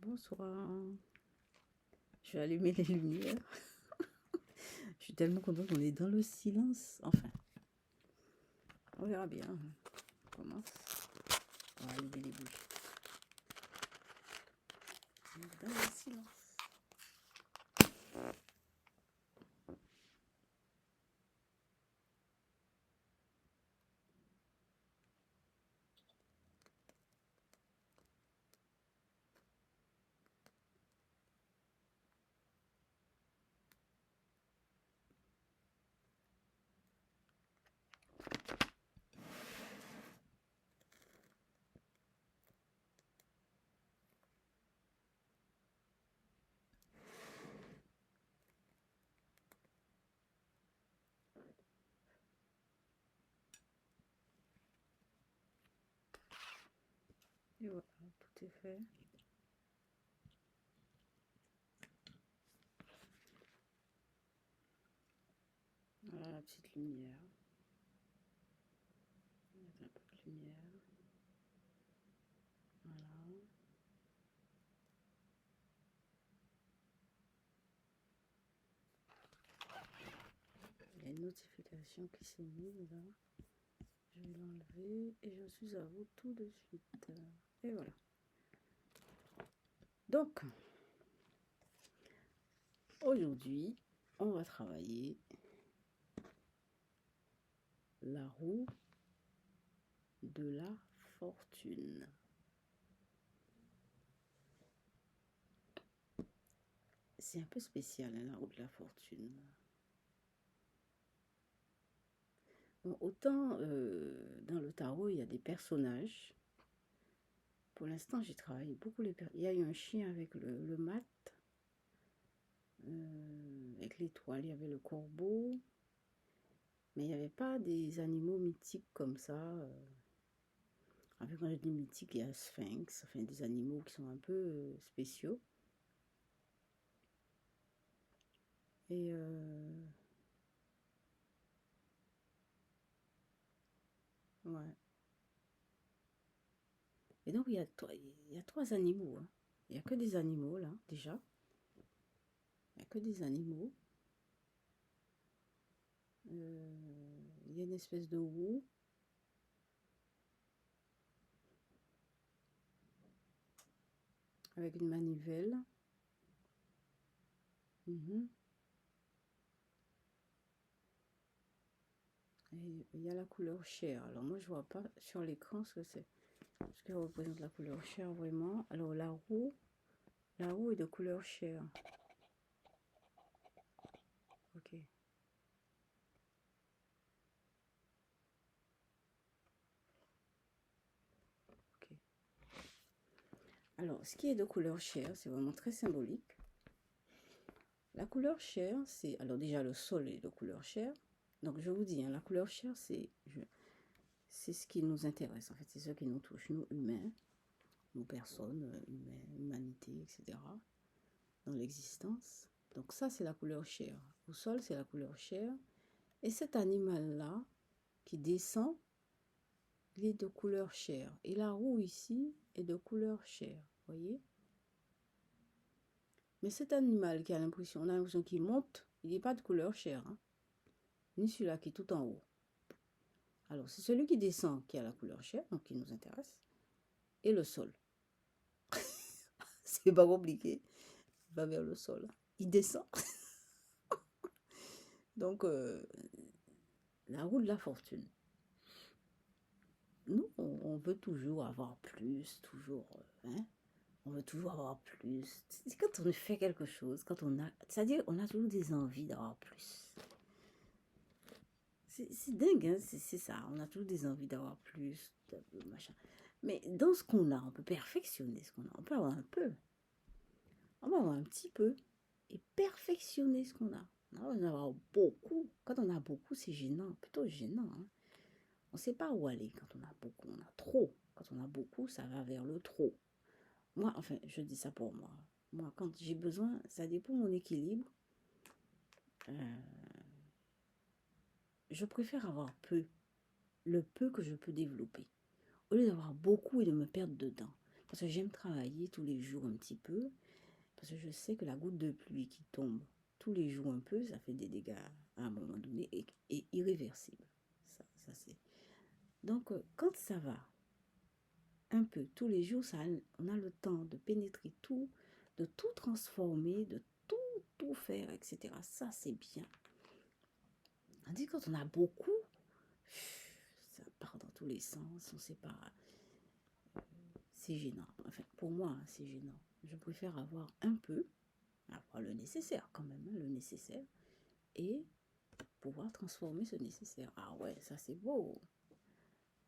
Bonsoir. Je vais allumer les lumières. Je suis tellement contente qu'on est dans le silence. Enfin, on verra bien. On commence. On va allumer les bougies. On est dans le silence. Et voilà, tout est fait. Voilà la petite lumière. On va mettre un peu de lumière. Voilà. Il y a une notification qui s'est mise là. Je vais l'enlever et je suis à vous tout de suite. Et voilà. Donc, aujourd'hui, on va travailler la roue de la fortune. C'est un peu spécial, hein, la roue de la fortune. Bon, autant dans le tarot, il y a des personnages. Pour l'instant, j'ai travaillé beaucoup les personnages. Il y a eu un chien avec le mat, avec l'étoile, il y avait le corbeau. Mais il n'y avait pas des animaux mythiques comme ça. Avec quand je dis mythique, il y a sphinx, enfin des animaux qui sont un peu spéciaux. Et ouais. Et donc il y a trois animaux. Hein. Il n'y a que des animaux là, déjà. Il n'y a que des animaux. Il y a une espèce de roue. Avec une manivelle. Et il y a la couleur chair. Alors moi je vois pas sur l'écran ce que c'est. Ce que représente la couleur chair vraiment. Alors la roue est de couleur chair. Ok. Ok. Alors ce qui est de couleur chair, c'est vraiment très symbolique. La couleur chair, c'est... Alors déjà le sol est de couleur chair. Donc je vous dis, hein, la couleur chair, c'est ce qui nous intéresse. En fait, c'est ce qui nous touche, nous humains, nos personnes, humanité, etc. Dans l'existence. Donc ça, c'est la couleur chair. Au sol, c'est la couleur chair. Et cet animal-là, qui descend, il est de couleur chair. Et la roue ici est de couleur chair. Voyez? Mais cet animal qui a l'impression, on a l'impression qu'il monte, il n'est pas de couleur chair. Hein? Ni celui-là qui est tout en haut. Alors, c'est celui qui descend qui a la couleur chair, donc qui nous intéresse. Et le sol. C'est pas compliqué. Il va vers le sol. Il descend. Donc, la roue de la fortune. Nous, on veut toujours avoir plus, toujours, hein? On veut toujours avoir plus. C'est quand on fait quelque chose, quand on a... C'est-à-dire, on a toujours des envies d'avoir plus. C'est dingue, hein? C'est ça. On a toujours des envies d'avoir plus, machin. Mais dans ce qu'on a, on peut perfectionner ce qu'on a. On peut avoir un peu. On va avoir un petit peu. Et perfectionner ce qu'on a. On va en avoir beaucoup. Quand on a beaucoup, c'est gênant. Plutôt gênant, hein? On ne sait pas où aller quand on a beaucoup. On a trop. Quand on a beaucoup, ça va vers le trop. Moi, enfin, je dis ça pour moi. Moi, quand j'ai besoin, ça dépend de mon équilibre. Je préfère avoir peu. Le peu que je peux développer. Au lieu d'avoir beaucoup et de me perdre dedans. Parce que j'aime travailler tous les jours un petit peu. Parce que je sais que la goutte de pluie qui tombe tous les jours un peu, ça fait des dégâts à un moment donné et irréversibles. Ça c'est. Donc, quand ça va un peu tous les jours, ça, on a le temps de pénétrer tout, de tout transformer, de tout faire, etc. Ça, c'est bien. Tandis que quand on a beaucoup, ça part dans tous les sens, on ne sait pas. C'est gênant. Enfin, pour moi, c'est gênant. Je préfère avoir un peu, avoir le nécessaire quand même, hein, le nécessaire, et pouvoir transformer ce nécessaire. Ah ouais, ça c'est beau.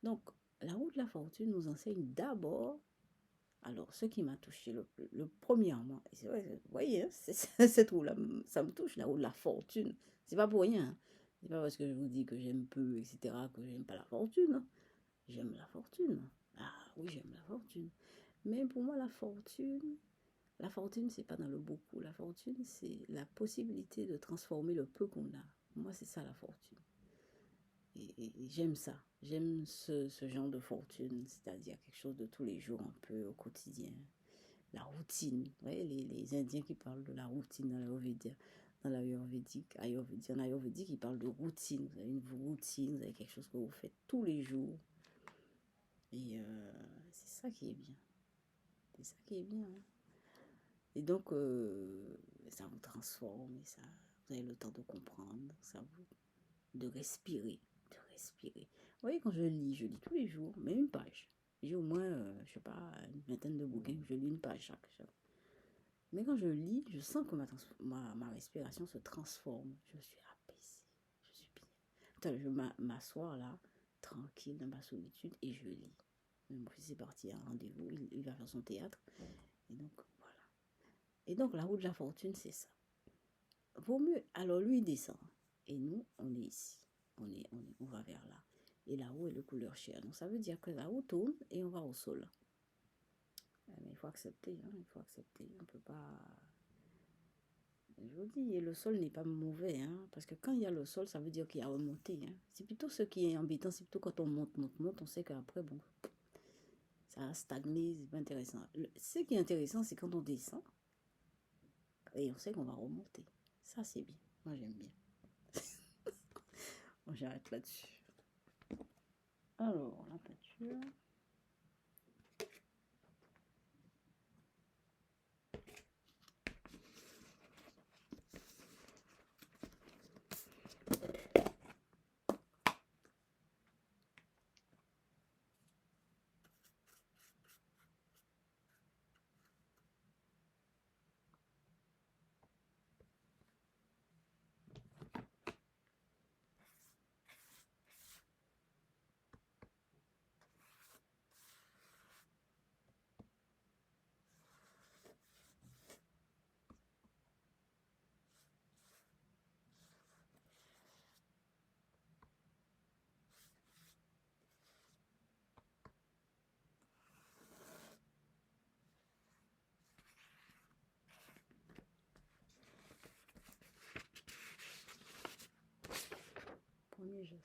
Donc, la roue de la fortune nous enseigne d'abord, alors ce qui m'a touché le premièrement, c'est vrai, vous voyez, hein, cette roue-là, ça me touche, la roue de la fortune. C'est pas pour rien. Hein. C'est pas parce que je vous dis que j'aime peu, etc., que j'aime pas la fortune. Hein. J'aime la fortune. Ah oui, j'aime la fortune. Mais pour moi, la fortune, c'est pas dans le beaucoup. La fortune, c'est la possibilité de transformer le peu qu'on a. Moi, c'est ça la fortune. Et j'aime ça. J'aime ce genre de fortune, c'est-à-dire quelque chose de tous les jours, un peu au quotidien. La routine. Vous voyez, les Indiens qui parlent de la routine dans l'Ayurvédique, ils parlent de routine. Vous avez une routine, vous avez quelque chose que vous faites tous les jours. Et c'est ça qui est bien. C'est ça qui est bien. Hein. Et donc, ça vous transforme, et ça, vous avez le temps de comprendre, ça vous, de respirer. Vous voyez, quand je lis tous les jours, mais une page. J'ai au moins, je sais pas, une vingtaine de bouquins, je lis une page chaque. Mais quand je lis, je sens que ma respiration se transforme. Je suis apaisée, je suis bien. Attends, je m'assois là, tranquille, dans ma solitude, et je lis. Mon fils est parti à un rendez-vous, il va faire son théâtre. Et donc, voilà. Et donc, la roue de la fortune, c'est ça. Vaut mieux, alors lui, il descend. Et nous, on est ici. On va vers là. Et là-haut est le couleur chair. Donc, ça veut dire que là-haut tourne et on va au sol. Mais il faut accepter, hein, il faut accepter. On ne peut pas... Je vous dis, et le sol n'est pas mauvais, hein, parce que quand il y a le sol, ça veut dire qu'il y a remonté. Hein. C'est plutôt ce qui est embêtant, c'est plutôt quand on monte, on sait qu'après, bon, ça a stagné, c'est pas intéressant. Ce qui est intéressant, c'est quand on descend, et on sait qu'on va remonter. Ça, c'est bien. Moi, j'aime bien. Bon, j'arrête là-dessus. Alors, la peinture. Premier geste.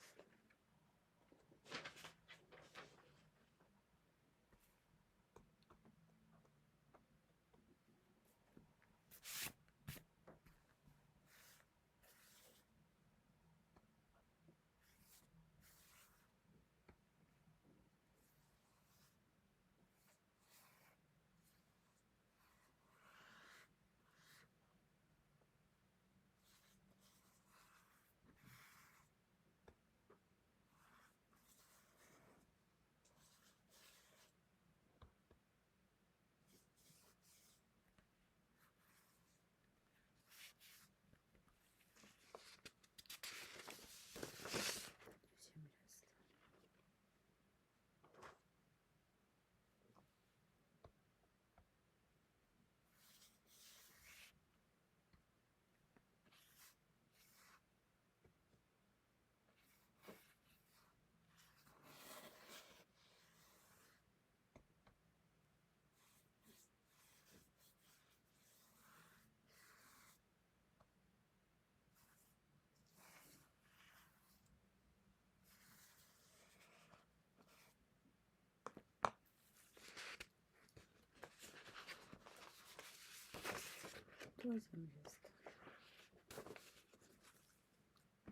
troisième geste.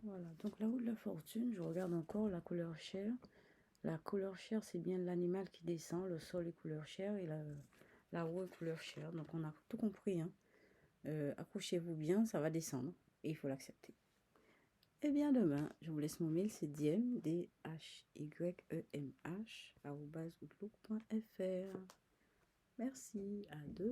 Voilà, donc la roue de la fortune, je regarde encore la couleur chair. La couleur chair, c'est bien l'animal qui descend, le sol est couleur chair et la roue est couleur chair. Donc on a tout compris, hein. Accrochez-vous bien, ça va descendre et il faut l'accepter. Et bien demain, je vous laisse mon mail, c'est diem, @outlook.fr. Merci, à demain.